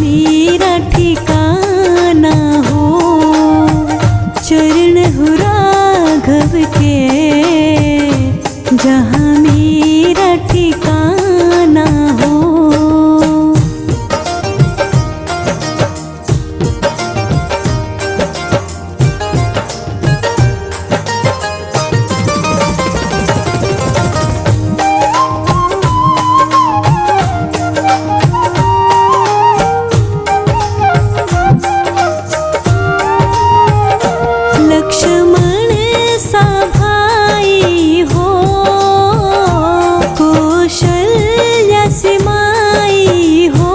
मेरा ठिकाना हो। चरण हो राघव के जहाँ मेरा ठिकाना हो। लक्ष्मण सा भाई हो, कौशल्या सी माई हो।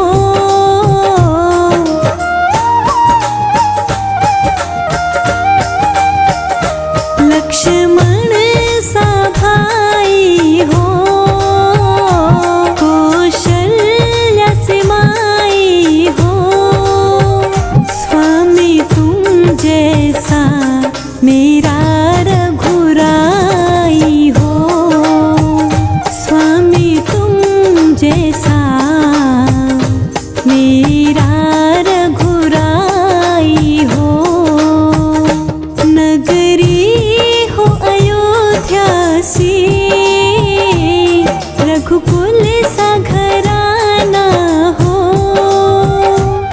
लक्ष्मण सा भाई हो, कौशल्या सी माई हो। स्वामी तुम जैसा मेरा रघुराई हो। स्वामी तुम जैसा मेरा रघुराई हो। नगरी हो अयोध्या सी, रघुकुल सा घराना हो।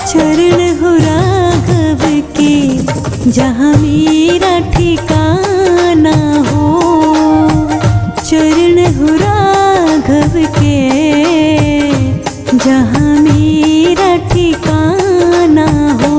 चरण हो राघव के जहाँ मेरा ठिकाना हो। चरण हो राघव के जहाँ मेरा ठिकाना हो।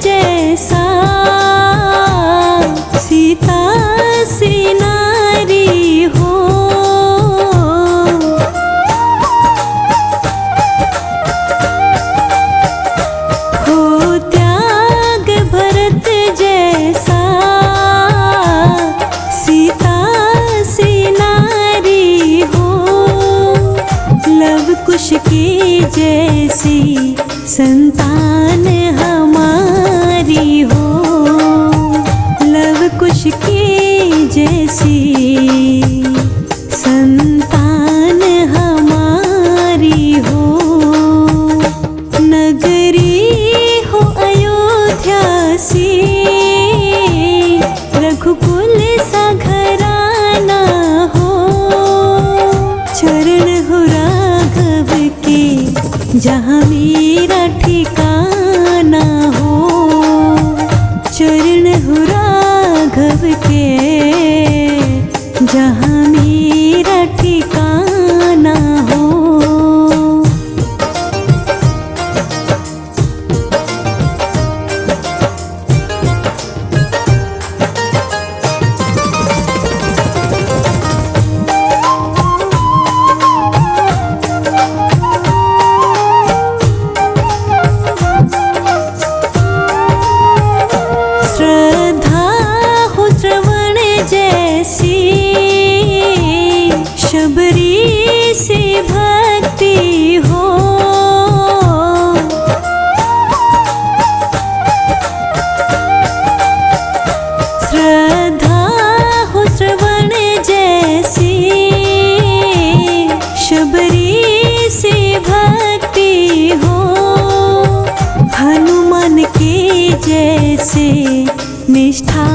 जैसा सीता सी नारी हो। त्याग भरत जैसा सीता सी नारी हो। लव कुश की जैसी संतान हमारी हो। लव कुश की जैसी संतान हमारी हो। नगरी हो अयोध्या सी, रघुकुल सा घराना हो। चरण हो राघव के जहाँ मेरा ठिकाना हो। चरण हो राघव के जहाँ मेरा ठिकाना हो। श्रद्धा हो श्रवण जैसी, शबरी से भक्ति हो। श्रद्धा हो श्रवण जैसी, शबरी से भक्ति हो। हनुमान के जैसे निष्ठा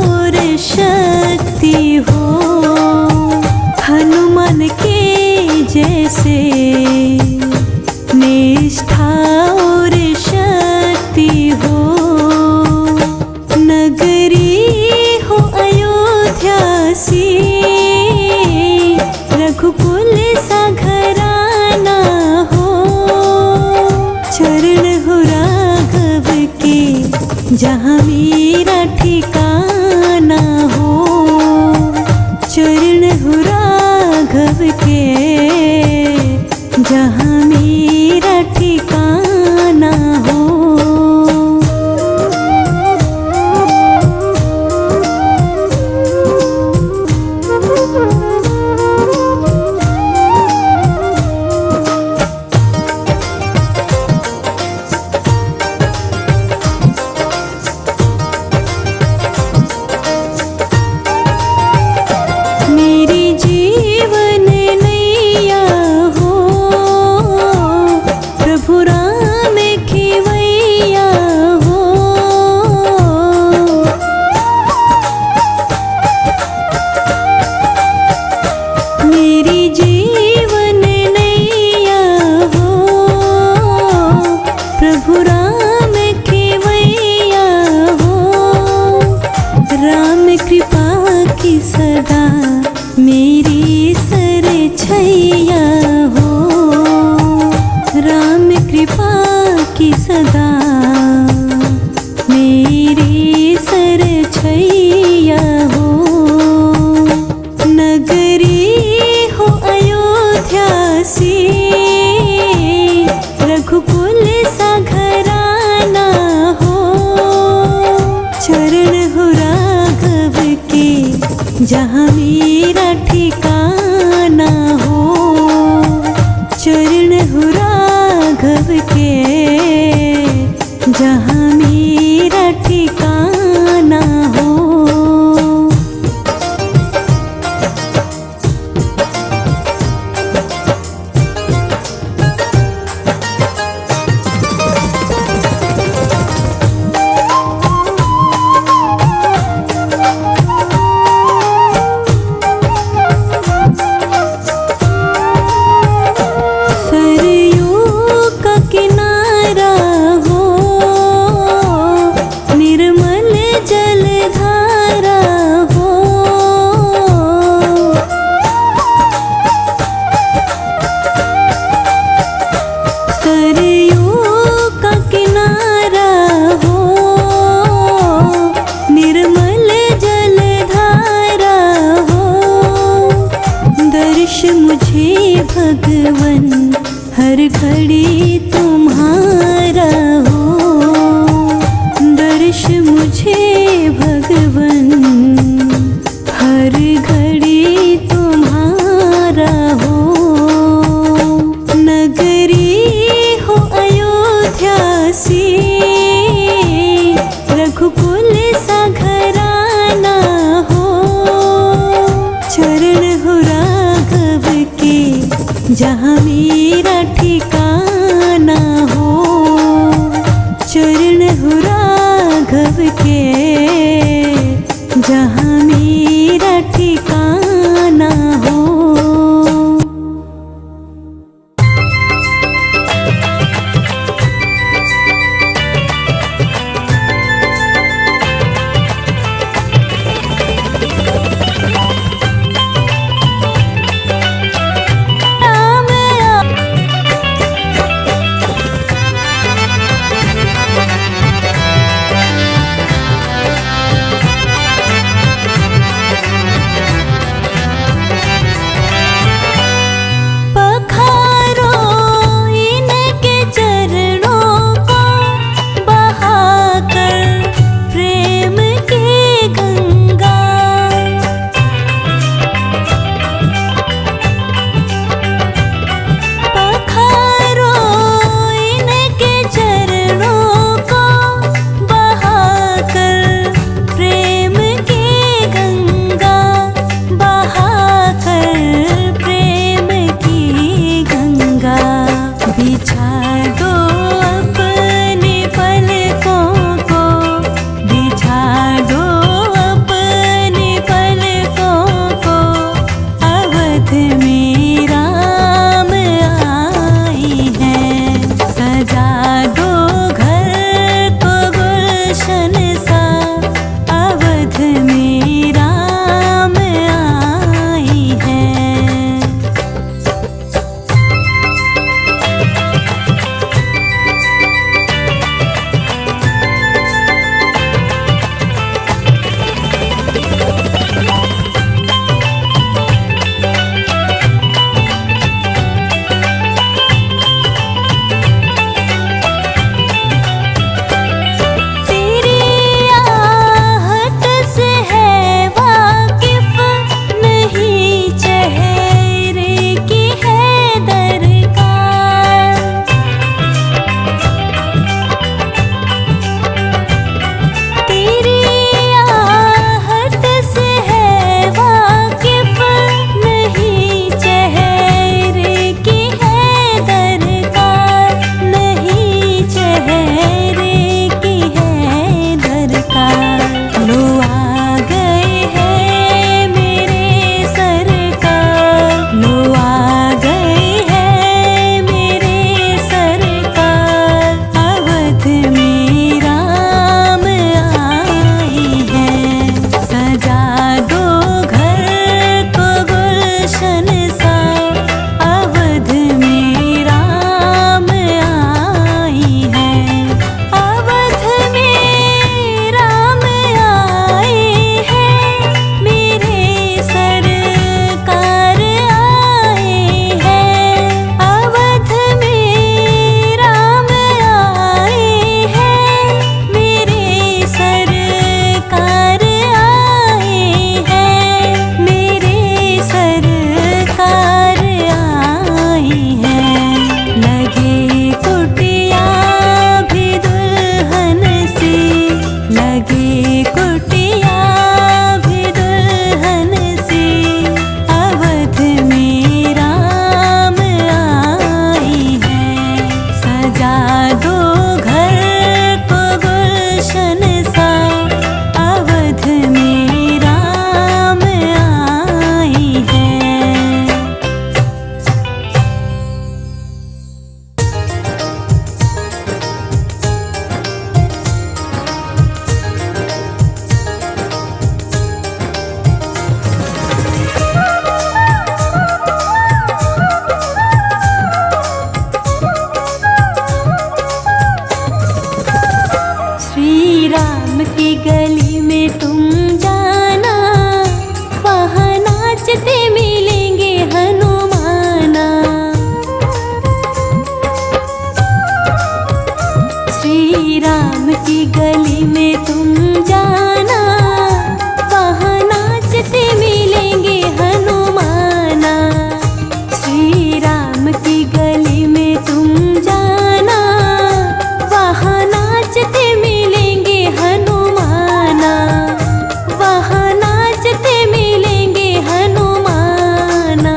और शक्ति हो। हनुमान के जैसे निष्ठा और शक्ति हो। नगरी हो अयोध्या सी, रघुकुल सा घराना हो। चरण हो राघव के जहाँ मेरा ठिकाना हो। चरण हो राघव के जहाँ मेरा ठिकाना हो। कृपा की सदा मेरे सर छैया हो। नगरी हो अयोध्या सी, रघुकुल सा घराना हो। चरण हो राघव के जहाँ मेरा ठिकाना हो। चरण हो राघव के जहाँ मेरा ठिकाना हो। मुझे भगवन हर घड़ी तुम्हारा हो। दर्श मुझे भगवन हर घड़ी तुम्हारा हो। नगरी हो अयोध्या सी, रघुकुल सा घराना हो। चरण हो राघव के जहाँ मेरा ठिकाना गली में तुम जाना, वहाँ नाचते मिलेंगे हनुमाना। श्री राम की गली में तुम जाना, वहाँ नाचते मिलेंगे हनुमाना, वहाँ नाचते मिलेंगे हनुमाना।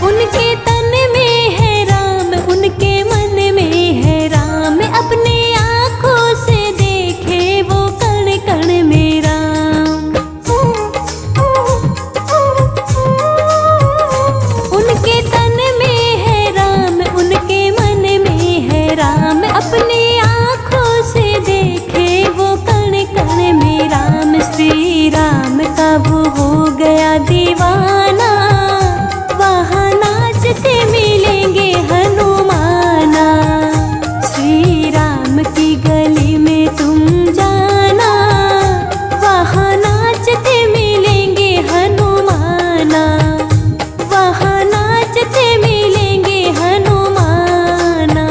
उनके तन में है राम, उनके मन में है राम, अपने आँखों से देखे वो कण कण में राम। उनके तन में है राम, उनके मन में है राम, अपने आँखों से देखे वो कण कण में राम। श्री राम का वो हो गया दीवाना, वहाँ नाचते मिलेंगे हनुमाना। श्री राम की गली में तुम जाना, वहाँ नाचते मिलेंगे हनुमाना, वहाँ नाचते मिलेंगे हनुमाना।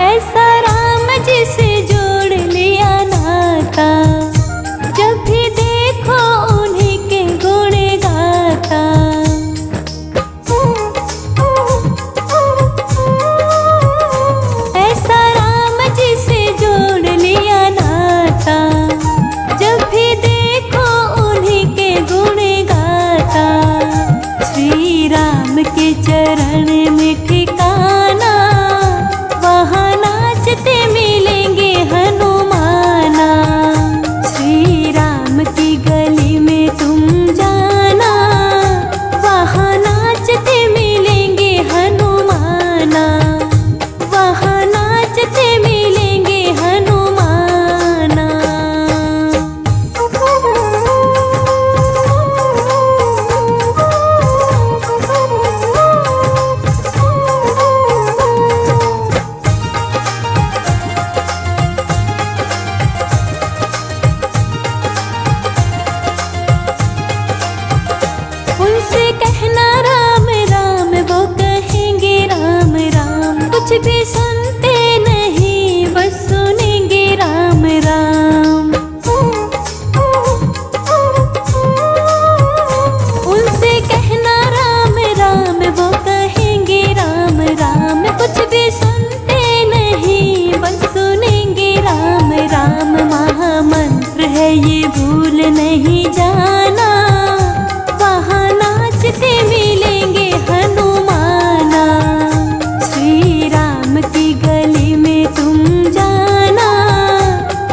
ऐसा राम जी से जोड़ लिया नाता, जब भी देखो उन्हीं के गुण गाता। ऐसा राम जी से जोड़ लिया नाता, जब भी देखो उन्हीं के गुण गाता। श्री राम के चरण में ठिकाना, वहाँ नाचते मिलेंगे हनुमाना। श्री राम की गली में तुम जाना, वहाँ नाचते मिलेंगे हनुमाना, वहाँ नाचते मिलेंगे हनुमाना। उनसे कहना राम राम, वो कहेंगे राम राम, कुछ भी सुनते नहीं बस सुनेंगे राम राम। उनसे कहना राम राम, वो कहेंगे राम राम, कुछ भी सुनते नहीं बस सुनेंगे राम राम। महामंत्र है ये भूल नहीं जाना, वहाँ नाचते मिलेंगे हनुमाना। श्री राम की गली में तुम जाना,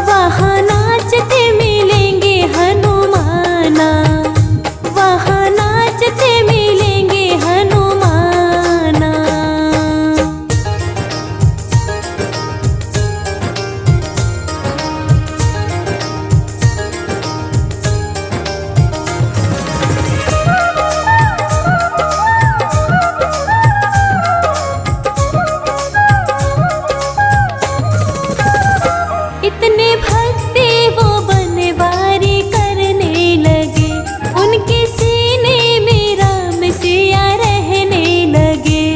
वहाँ नाचते मिलेंगे हनुमाना, वहाँ नाचते मिलेंगे हनुमाना। इतने भक्ति वो बनवारी करने लगे, उनके सीने में राम सिया रहने लगे।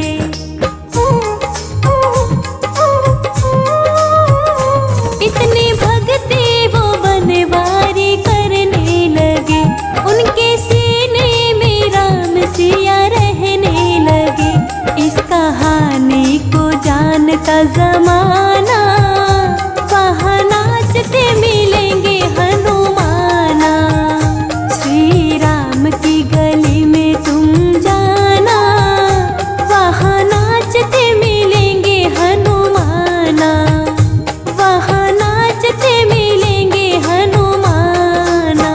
इतने भक्ति वो बनवारी करने लगे, उनके सीने में राम सिया रहने लगे। इस कहानी को जानता जमाना, वहाँ नाचते मिलेंगे हनुमाना। श्री राम की गली में तुम जाना, वहाँ नाचते मिलेंगे हनुमाना, वहाँ नाचते मिलेंगे हनुमाना।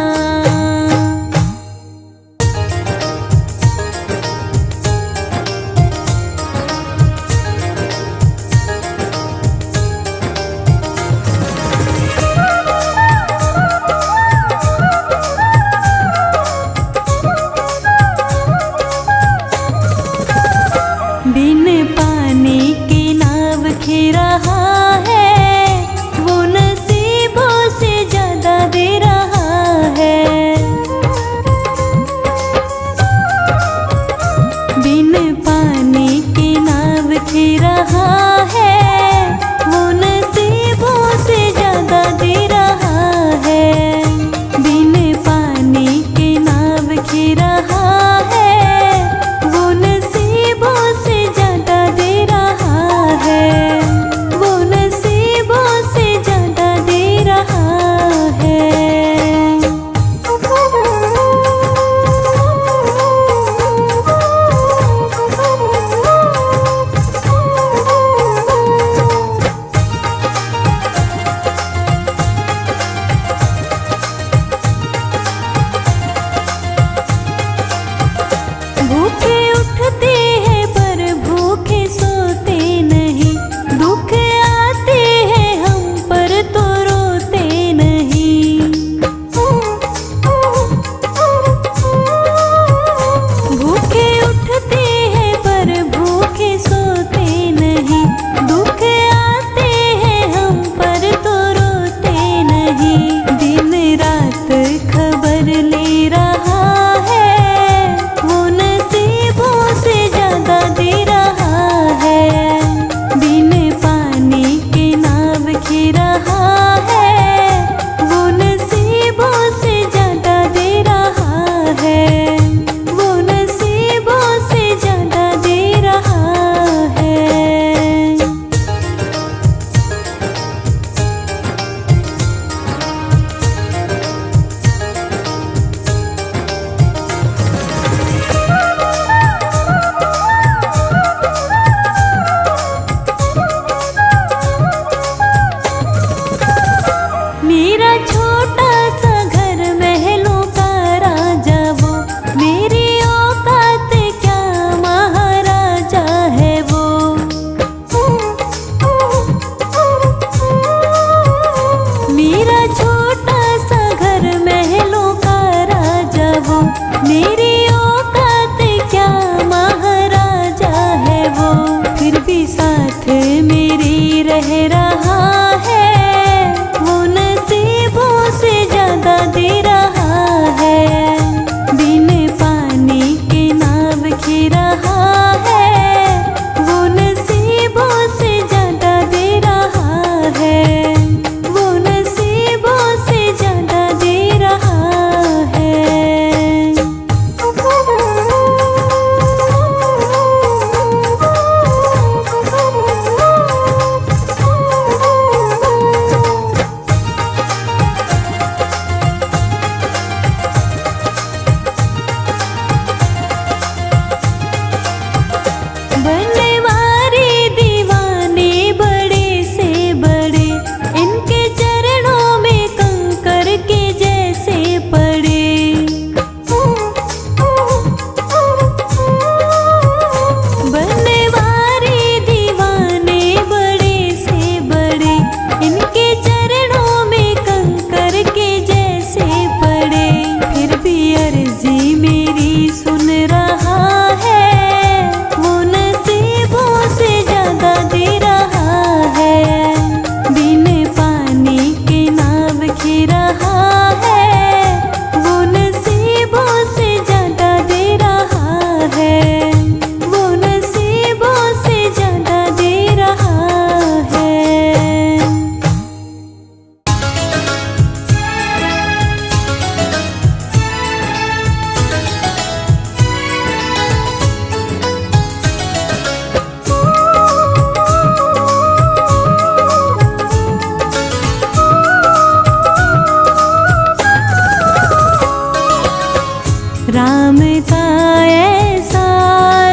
राम का ऐसा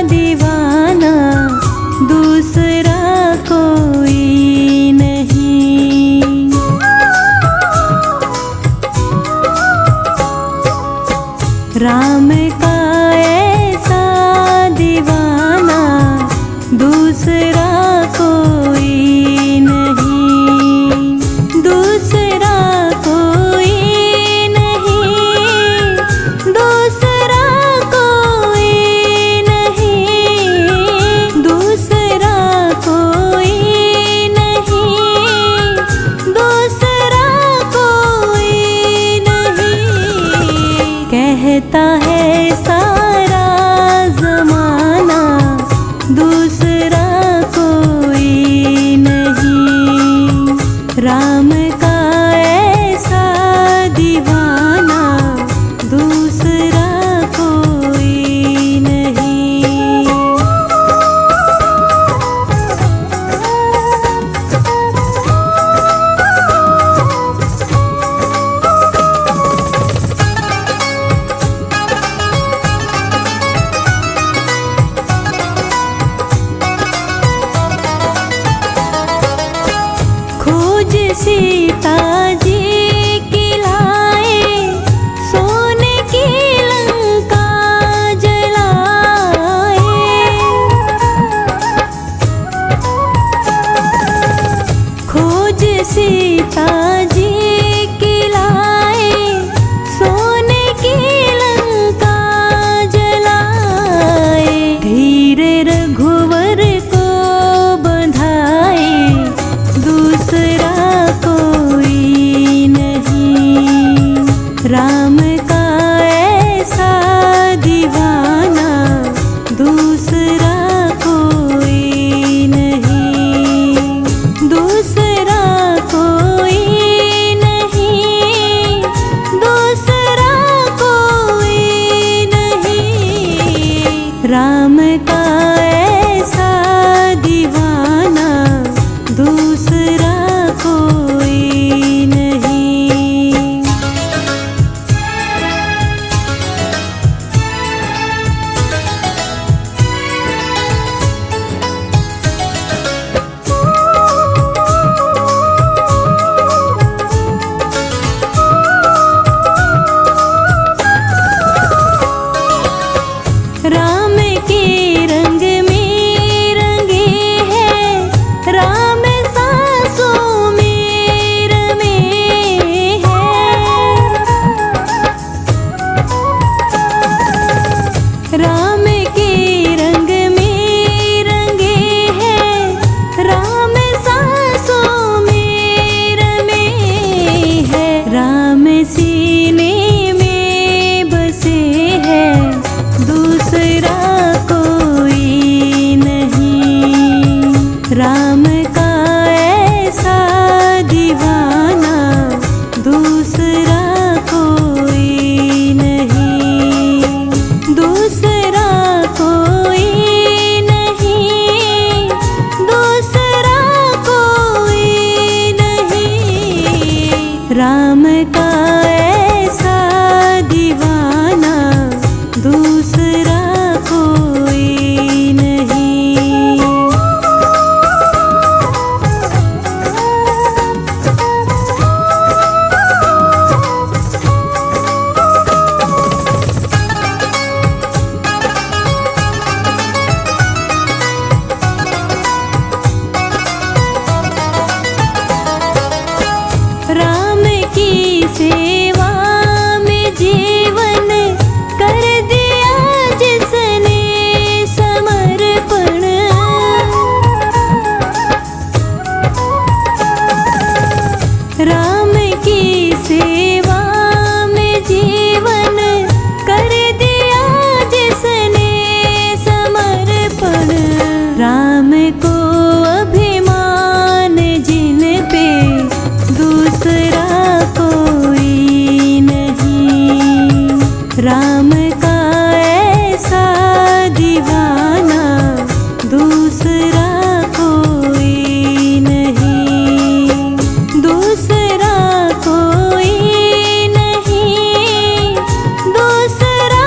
दीवाना दूसरा कोई नहीं। राम का ऐसा दीवाना दूसरा कोई नहीं, दूसरा कोई नहीं, दूसरा कोई नहीं, दूसरा कोई नहीं, दूसरा कोई नहीं। कहता है सारा जमाना दूसरा कोई नहीं। राम का ऐसा दीवाना दूसरा कोई नहीं। खोज सीता जी की लाए, सोने की लंका जलाए। खोज सीता जी की लाए, सोने की लंका जलाए। धीर रघुवर को बंधाए, दूसरा कोई नहीं। राम का ऐसा दीवाना दूसरा कोई नहीं, दूसरा कोई नहीं, दूसरा कोई नहीं। राम का ऐसा दीवाना दूसरा कोई नहीं। राम के रंग में रंगे हैं, राम सांसों में रमे हैं। राम के रंग में रंगे हैं, राम सांसों में रमे हैं। राम सीने में बसे हैं, दूसरा कोई नहीं। राम का ऐसा दीवाना दूसरा कोई नहीं, दूसरा कोई नहीं, दूसरा कोई नहीं। राम का ऐसा दीवाना दूसरा कोई नहीं। राम की सेवा में जीवन कर दिया जिसने समर्पण। राम की सेवा में जीवन कर दिया जिसने समर्पण। राम को अभिमान जिन पे दूसरा कोई नहीं। राम का ऐसा दीवाना दूसरा कोई नहीं, दूसरा कोई नहीं, दूसरा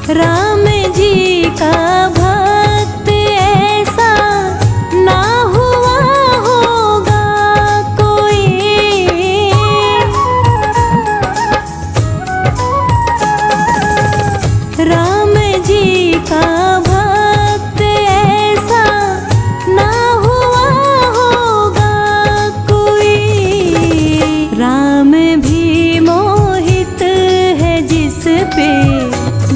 राम जी का भक्त ऐसा ना हुआ होगा कोई। राम जी का भक्त ऐसा ना हुआ होगा कोई। राम भी मोहित है जिस पे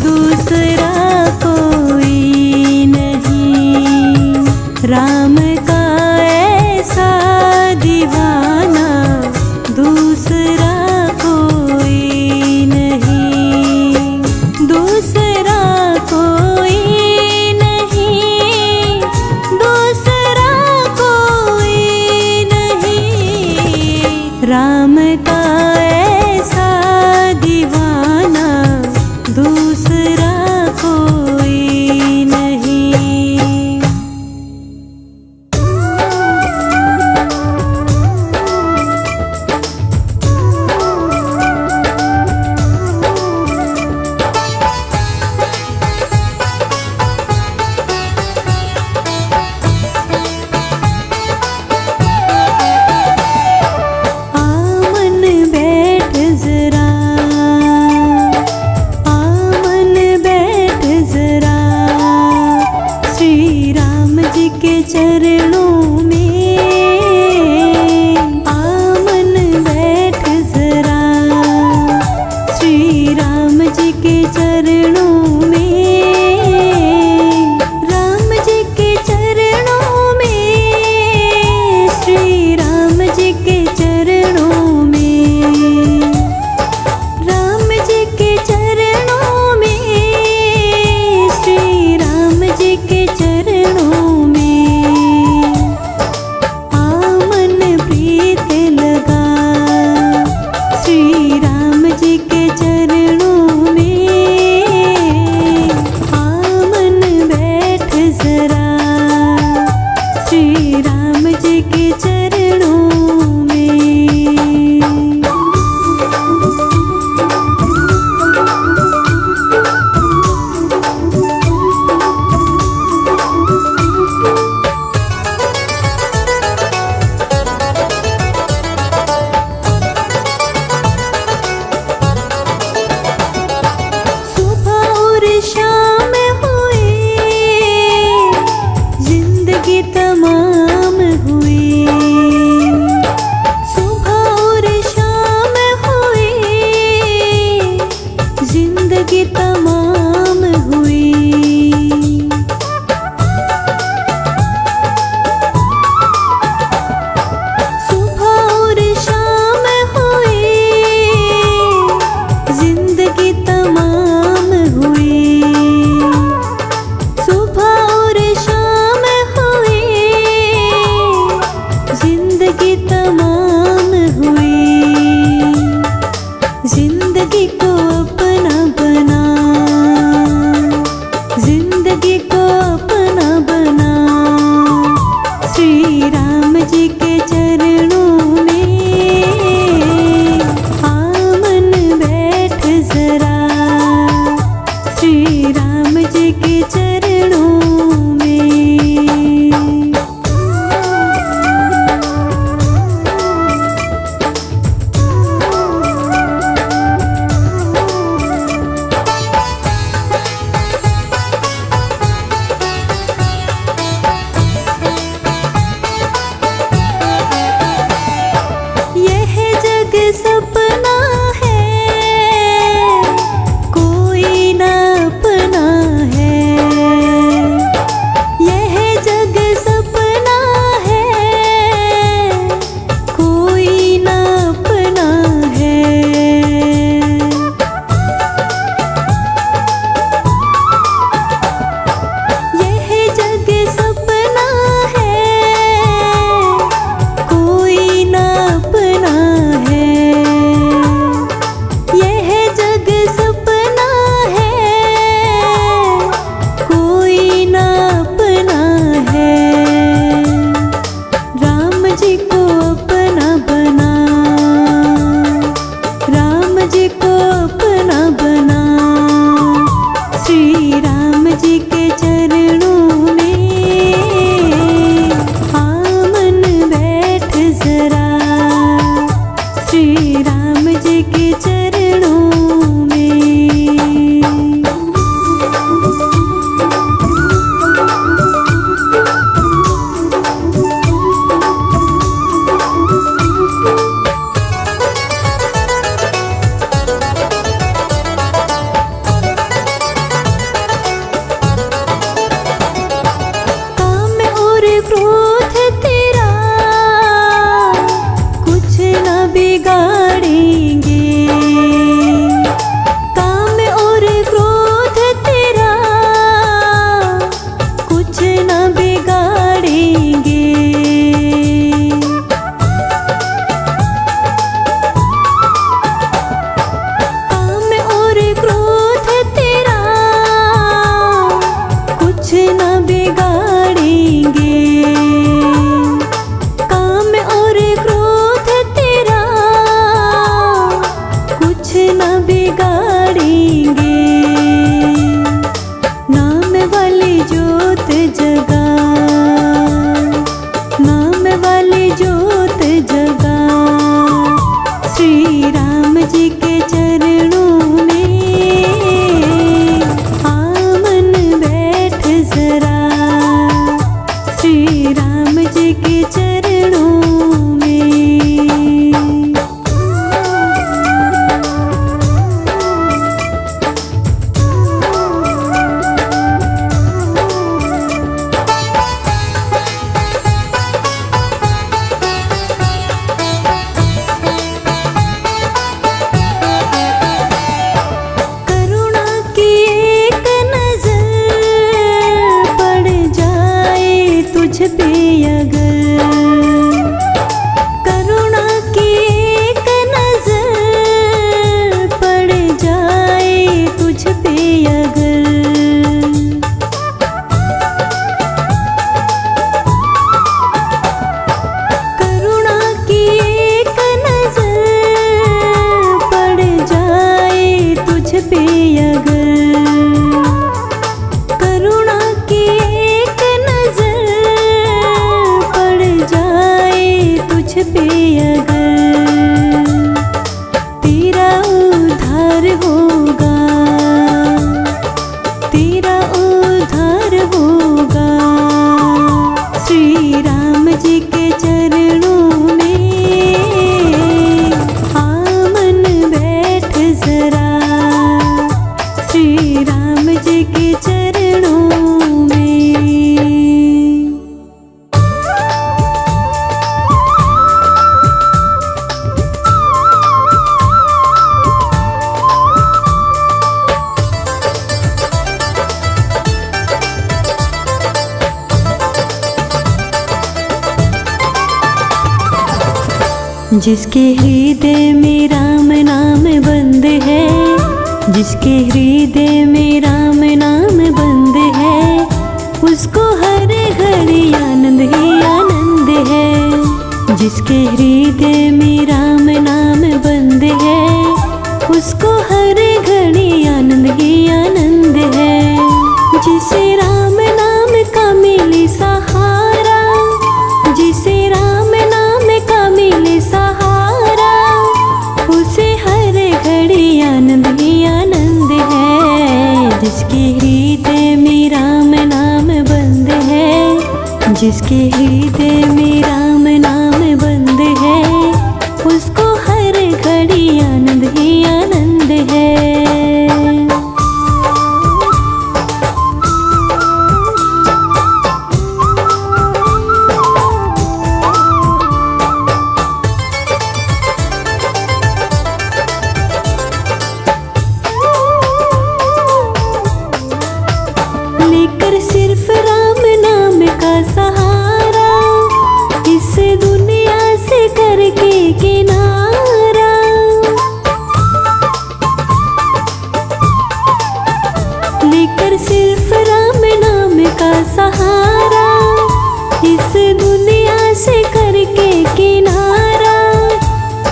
दूसरा कोई नहीं। राम का ऐसा दीवाना दूसरा कोई नहीं। दूसरा कोई नहीं, दूसरा कोई नहीं। राम का ऐसा दीवाना दूसरा कोई नहीं। आमन बैठ जरा, आमन बैठ जरा, श्री राम जी के चरणों में। आमन बैठ जरा, श्री राम जी के चरणों में। राम जी के चरणों में, श्री राम जी के चरणों में। राम जी के चरणों में, श्री राम जी के चरणों में। आमन प्रीत लगा, श्री राम जी के चरणों में। आमन बैठ जरा, श्री राम जी के चरणों में। न बिगाड़ेंगे। नाम वाली ज्योत जगा, नाम वाली ज्योत जगा, श्री राम जी के चरणों में आमन बैठ जरा, श्री राम जी के चरणों में। पे अगर करुणा की एक नजर पड़ जाए तुझ पे अगर, करुणा की एक नजर पड़ जाए तुझ पे अगर, करुणा की एक नजर तुझ पे अगर, तेरा उद्धार होगा, तेरा उद्धार होगा, श्री राम जी के चरणों में आमन बैठ जरा, श्री राम जी के चरणों में। जिसके हृदय में राम नाम बंद है, जिसके हृदय में राम नाम बंद है, उसको हर घड़ी आनंद ही आनंद है। जिसके हृदय में राम नाम बंद है, उसको हर घड़ी आनंद ही आनंद है। जिसे राम नाम का मिले सहारा, जिसे राम नाम का मिले सहारा, उसे हर घड़ी आनंद ही आनंद है। जिसके हृदय में राम नाम बंद है, जिसके हृदय में राम नाम बंद है, उसको हर घड़ी आनंद ही आनंद है। लेकर सिर्फ राम नाम का सहारा, इस दुनिया से करके किनारा, लेकर सिर्फ राम नाम का सहारा, इस दुनिया से करके किनारा,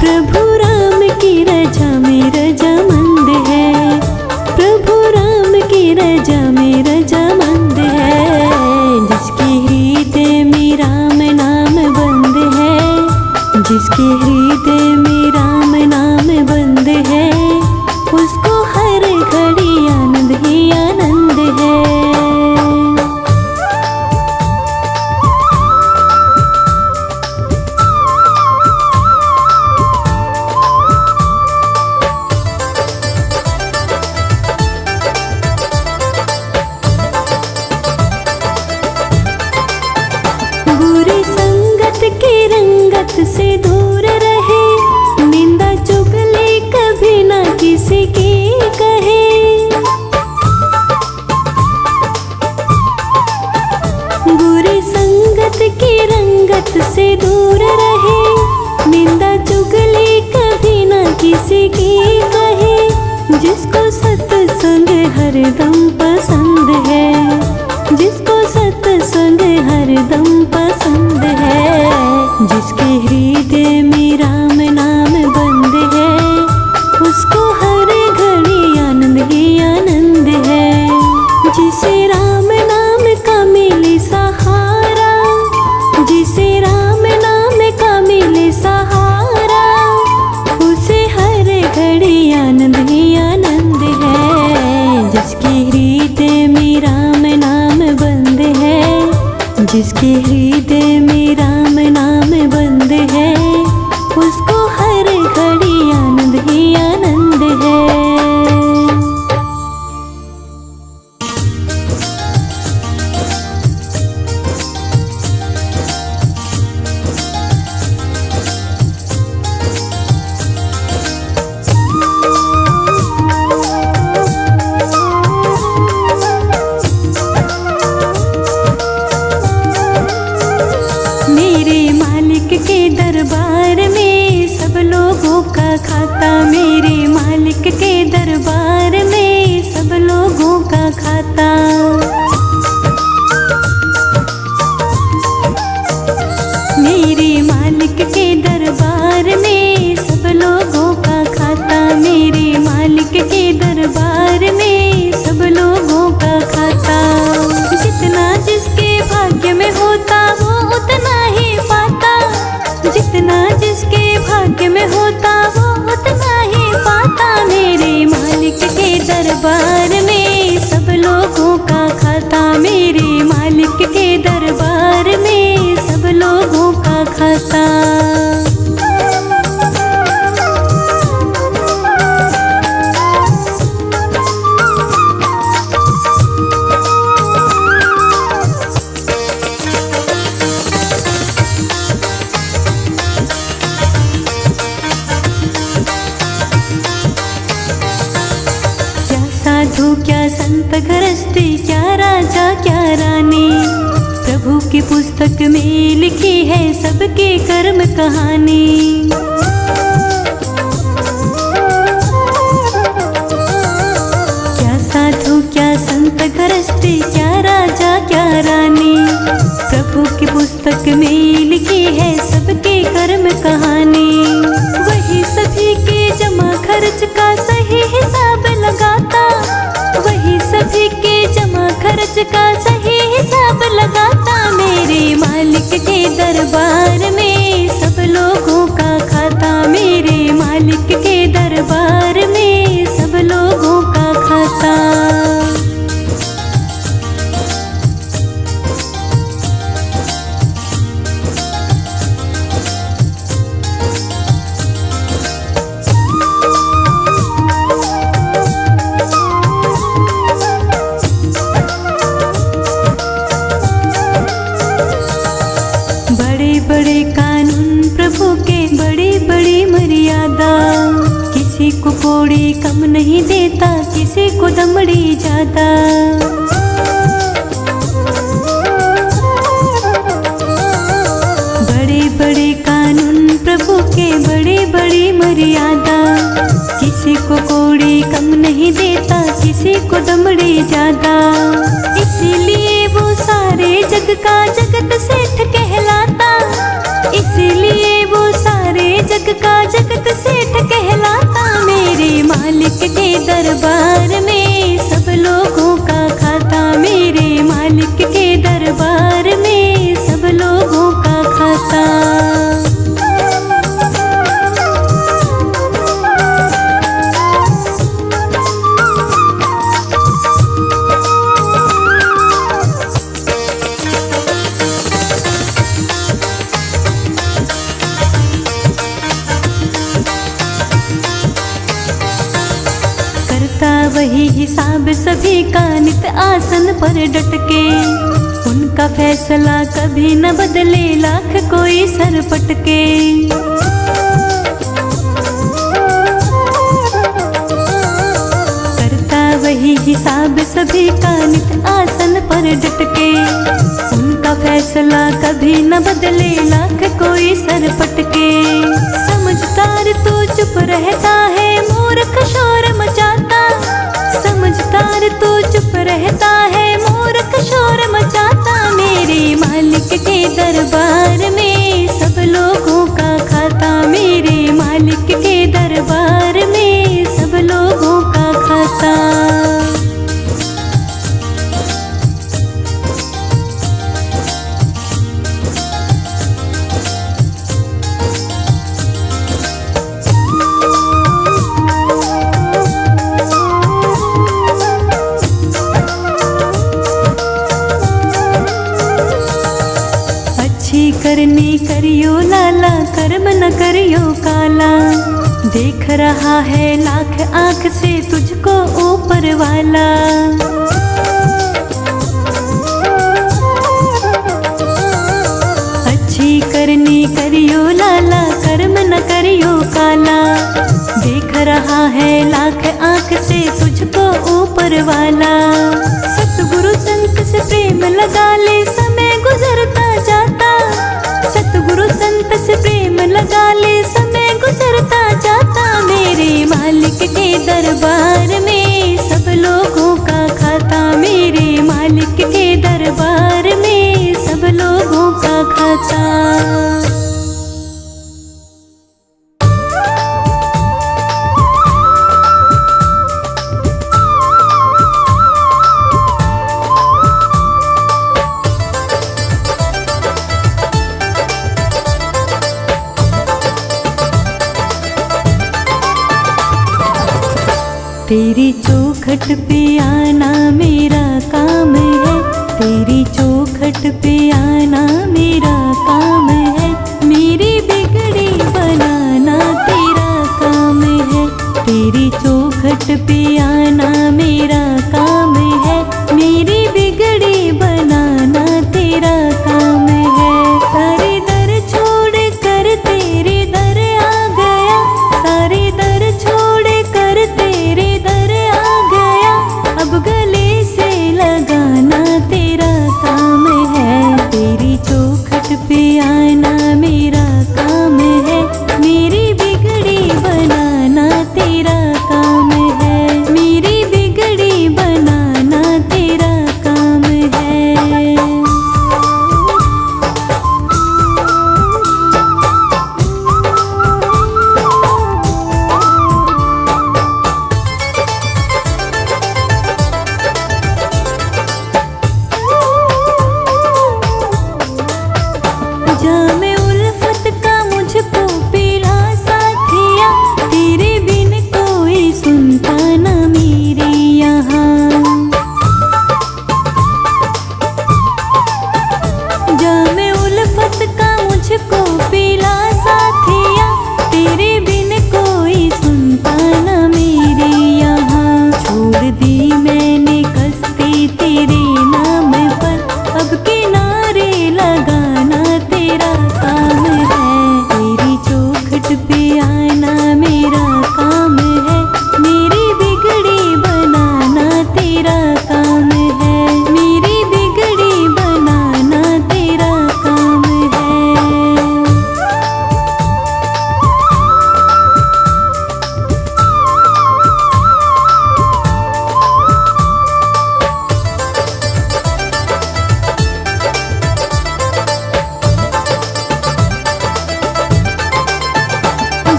प्रभु राम की रजा में रजामंद है, प्रभु राम की रजा में रजामंद है। जिसके हृदय में राम नाम बंद है, जिसके हृदय में राम नाम बंद है, उसको हर घड़ी आनंद ही आनंद है। बुरी संगत की रंगत से दूर रहे, निंदा चुगली कभी ना किसी की कहे। बुरी संगत की रंगत से दूर रहे, निंदा चुगली कभी ना किसी की कहे। जिसको सत्संग हरदम पसंद है, जिसको सत्संग हरदम पसंद है, जिसके हृदय में राम नाम बंद है, उसको हर जिसके हृदय में राम नाम बंद है, उसको हर घड़ी आनंद ही आनंद है। मेरे मालिक के दरबार में सब लोगों का खाता, मेरे मालिक के दरबार में सब लोगों का खाता। मेरे मालिक के दरबार में सब लोगों का खाता, मेरे मालिक के दरबार में सब लोगों का खाता। जितना जिसके भाग्य में होता वो उतना ही पाता, जितना जिसके भाग्य में होता वो उतना ही पाता। मेरे मालिक के दरबार में सब लोगों का खाता, मेरे मालिक के दरबार में सब लोगों का खाता। साधु क्या संत गृहस्थी, क्या राजा क्या रानी, प्रभु की पुस्तक में लिखी है सबके कर्म कहानी। क्या साधु क्या संत गृहस्थी, क्या राजा क्या रानी, प्रभु की पुस्तक में लिखी है सबके कर्म कहानी। वही सभी के जमा खर्च का सही हिसाब लगाता, वही सभी के जमा खर्च का सही हिसाब लगाता। मेरे मालिक के दरबार में सब लोगों का खाता, मेरे मालिक के दरबार में सब लोगों का खाता। बड़े कानून प्रभु के, बड़ी बड़ी मर्यादा, किसी को कोड़ी कम नहीं देता, किसी को दमड़ी ज्यादा। बड़े बड़े कानून प्रभु के, बड़ी बड़ी मर्यादा, किसी को कोड़ी कम नहीं देता, किसी को दमड़ी ज्यादा। इसीलिए वो सारे जग का जगत सेठ कहलाता, इसीलिए वो सारे जग का जगत सेठ कहलाता। मेरे मालिक के दरबार में सब लोगों का खाता, मेरे मालिक के दरबार में सब लोगों का खाता। वही हिसाब सभी का नित आसन पर डटके, उनका फैसला कभी न बदले लाख कोई सर पटके। करता वही हिसाब सभी का नित आसन पर डटके, उनका फैसला कभी न बदले लाख कोई सर पटके। समझदार तो चुप रहता है, मूर्ख शोर मचाता, समझदार तो चुप रहता है, मूर्ख शोर मचाता। मेरे मालिक के दरबार में सब लोगों का खाता, मेरे मालिक के दरबार में सब लोगों का खाता। करियो लाला, कर्म न करियो काला। देख रहा है लाख आँख से तुझको ऊपर वाला। अच्छी करनी करियो लाला, कर्म न करियो काला। देख रहा है लाख आँख से तुझको ऊपर वाला। सतगुरु संत से प्रेम लगा ले, समय गुजरता जाता। सतगुरु संत से प्रेम लगा ले, समय गुजरता जाता। मेरे मालिक के दरबार में सब लोगों का खाता। मेरे मालिक के दरबार में सब लोगों का खाता। तेरी चौखट पे आना मेरा काम है। तेरी चौखट पे आना मेरा काम है। मेरी बिगड़ी बनाना तेरा काम है। तेरी चौखट पे आना मेरा काम है। मेरी बिगड़ी बनाना तेरा काम है। सारे दर छोड़ कर तेरे दर आ गया। सारे दर छोड़ कर तेरे दर आ गया। अब गले से लगाना तेरा काम है। तेरी चौखट पे आना मेरा काम है। मेरी बिगड़ी बनाना तेरा काम है। मेरी बिगड़ी बनाना तेरा काम है। जामे उल्फत का मुझको पिला साथिया। तेरे बिन कोई सुनता न मेरी यहाँ। जामे उल्फत का मुझको पिला साथिया। तेरे बिन कोई सुनता न मेरी यहाँ। छोड़ दी मैंने कश्ती तेरे नाम पर। अब किनारे लगाना तेरा काम है। तेरी चौखट पे आना मेरा काम है। मेरी बिगड़ी बनाना तेरा काम है। मेरी बिगड़ी बनाना तेरा काम है।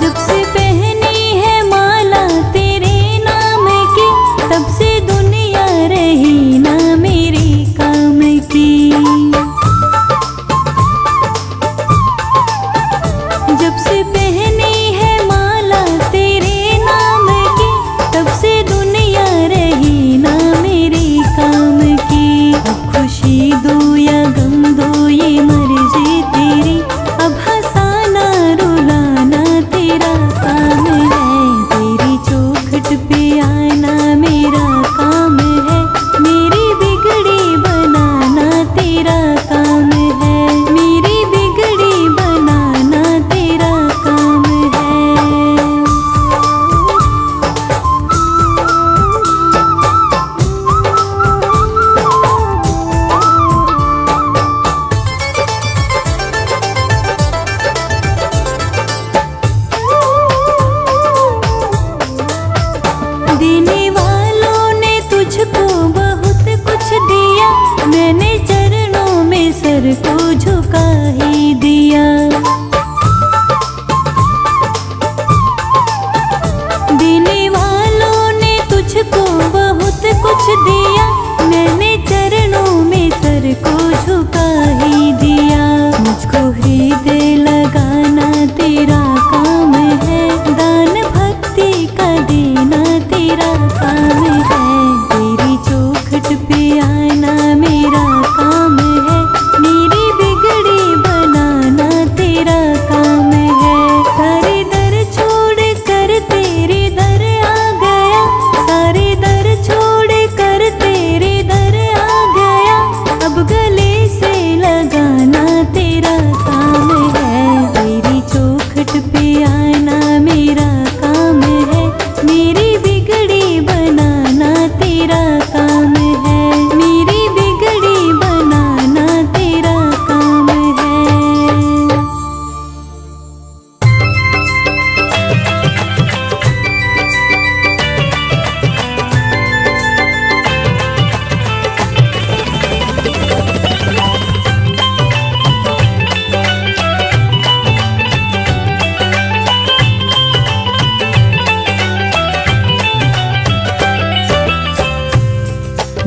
जब से पहनी है माला तेरे नाम की, तब से दुनिया रही ना मेरे काम की। जब से पहनी है माला तेरे नाम की, तब से दुनिया रही ना मेरे काम की। अब खुशी दो या गम दो ये मर्जी तेरी। अब हंसाना रुलाना तेरा काम है। तेरी चौखट पे आना मेरा काम है। मेरी बिगड़ी बनाना तेरा काम है। मेरी बिगड़ी बनाना तेरा काम है। देने वालों ने तुझको बहुत कुछ दिया। मैंने चरणों में सर को झुका ही दिया। देने वालों ने तुझको बहुत कुछ दिया। मैंने चरणों में सर को झुका ही दिया। मुझको हृदय लगाना तेरा काम है। दान भक्ति का देना तेरा काम है। तेरी चौखट पे आना मेरा काम है। मेरी बिगड़ी बनाना तेरा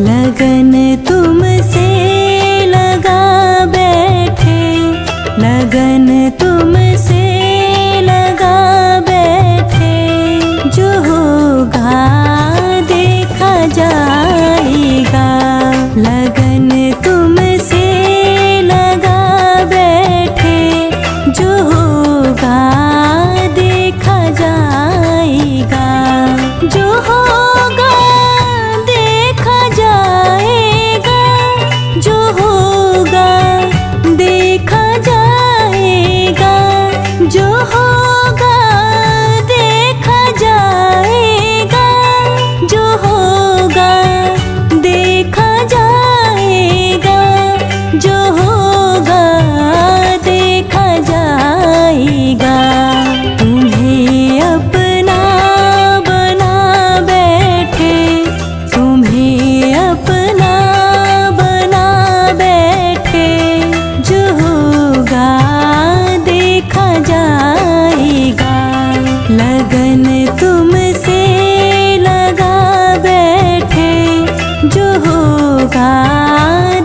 लगन तुमसे लगा बैठे, लगन तुमसे लगा बैठे, जो होगा देखा जाएगा। लगन तुमसे लगा बैठे, जो होगा देखा जाएगा, जो होगा देखा जाएगा, जो होगा देखा जाएगा, जो होगा देखा जाएगा, जो होगा देखा जाएगा, जो होगा देखा जाएगा। तुम्हें अपना बना बैठे, तुम्हें अपना बना बैठे, जो होगा देखा जाएगा। लगन तुमसे लगा बैठे, जो होगा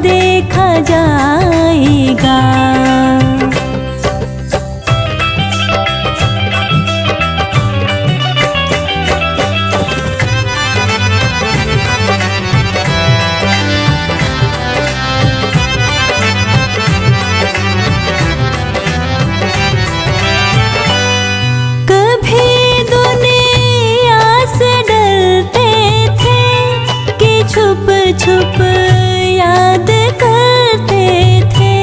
देखा जाएगा। कभी दुनिया से डरते थे कि छुप छुप याद करते थे।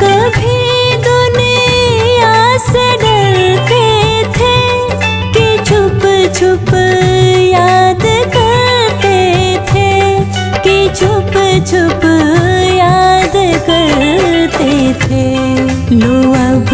कभी दुनिया से डरते थे कि छुप छुप याद करते थे, कि छुप छुप याद करते थे। लो अब